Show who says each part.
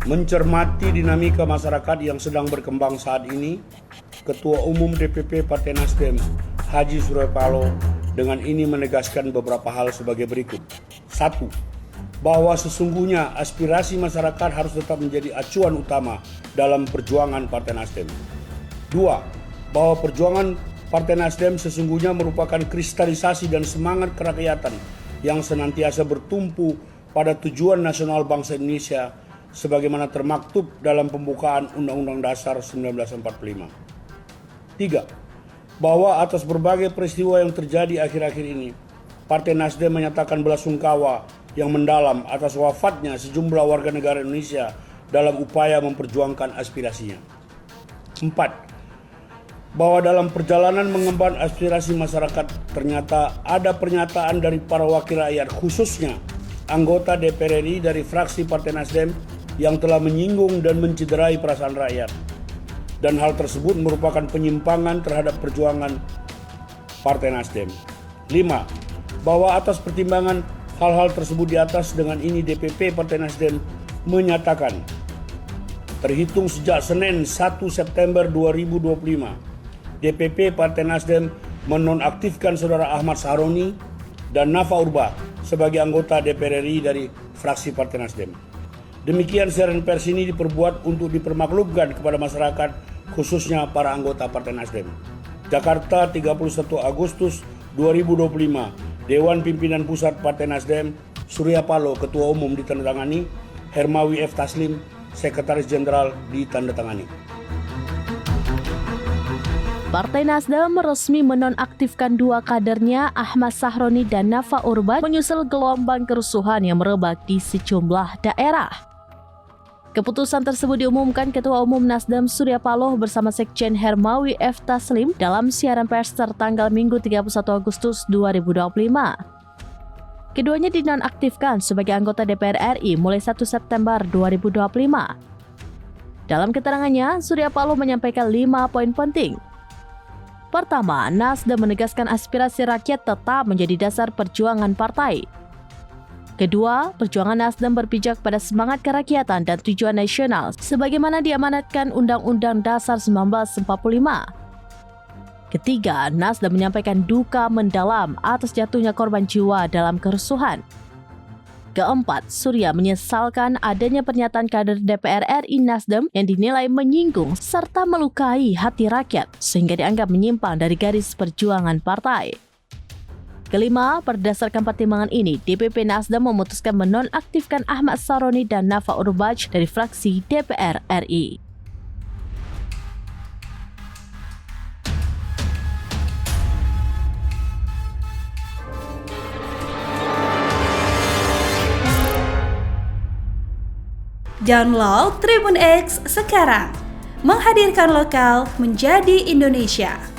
Speaker 1: Mencermati dinamika masyarakat yang sedang berkembang saat ini, Ketua Umum DPP Partai Nasdem, Haji Surya Paloh, dengan ini menegaskan beberapa hal sebagai berikut. 1. Bahwa sesungguhnya aspirasi masyarakat harus tetap menjadi acuan utama dalam perjuangan Partai Nasdem. 2. Bahwa perjuangan Partai Nasdem sesungguhnya merupakan kristalisasi dan semangat kerakyatan yang senantiasa bertumpu pada tujuan nasional bangsa Indonesia sebagaimana termaktub dalam pembukaan Undang-Undang Dasar 1945. 3. Bahwa atas berbagai peristiwa yang terjadi akhir-akhir ini, Partai Nasdem menyatakan belasungkawa yang mendalam atas wafatnya sejumlah warga negara Indonesia dalam upaya memperjuangkan aspirasinya. 4. Bahwa dalam perjalanan mengemban aspirasi masyarakat ternyata ada pernyataan dari para wakil rakyat, khususnya anggota DPR RI dari fraksi Partai Nasdem yang telah menyinggung dan mencederai perasaan rakyat. Dan hal tersebut merupakan penyimpangan terhadap perjuangan Partai Nasdem. 5. Bahwa atas pertimbangan hal-hal tersebut di atas, dengan ini DPP Partai Nasdem menyatakan terhitung sejak Senin 1 September 2025, DPP Partai Nasdem menonaktifkan Saudara Ahmad Sahroni dan Nafa Urbach sebagai anggota DPR RI dari fraksi Partai Nasdem. Demikian siaran pers ini diperbuat untuk dipermaklumkan kepada masyarakat, khususnya para anggota Partai Nasdem. Jakarta, 31 Agustus 2025. Dewan Pimpinan Pusat Partai Nasdem, Surya Paloh Ketua Umum ditandatangani, Hermawi F. Taslim Sekretaris Jenderal ditandatangani.
Speaker 2: Partai Nasdem resmi menonaktifkan dua kadernya, Ahmad Sahroni dan Nafa Urbach, menyusul gelombang kerusuhan yang merebak di sejumlah daerah. Keputusan tersebut diumumkan Ketua Umum Nasdem Surya Paloh bersama Sekjen Hermawi F. Taslim dalam siaran pers tertanggal Minggu 31 Agustus 2025. Keduanya dinonaktifkan sebagai anggota DPR RI mulai 1 September 2025. Dalam keterangannya, Surya Paloh menyampaikan 5 poin penting. Pertama, Nasdem menegaskan aspirasi rakyat tetap menjadi dasar perjuangan partai. Kedua, perjuangan Nasdem berpijak pada semangat kerakyatan dan tujuan nasional sebagaimana diamanatkan Undang-Undang Dasar 1945. Ketiga, Nasdem menyampaikan duka mendalam atas jatuhnya korban jiwa dalam kerusuhan. Keempat, Surya menyesalkan adanya pernyataan kader DPR RI Nasdem yang dinilai menyinggung serta melukai hati rakyat sehingga dianggap menyimpang dari garis perjuangan partai. Kelima, berdasarkan pertimbangan ini, DPP Nasdem memutuskan menonaktifkan Ahmad Sahroni dan Nafa Urbach dari fraksi DPR RI.
Speaker 3: Download Tribun X sekarang, menghadirkan lokal menjadi Indonesia.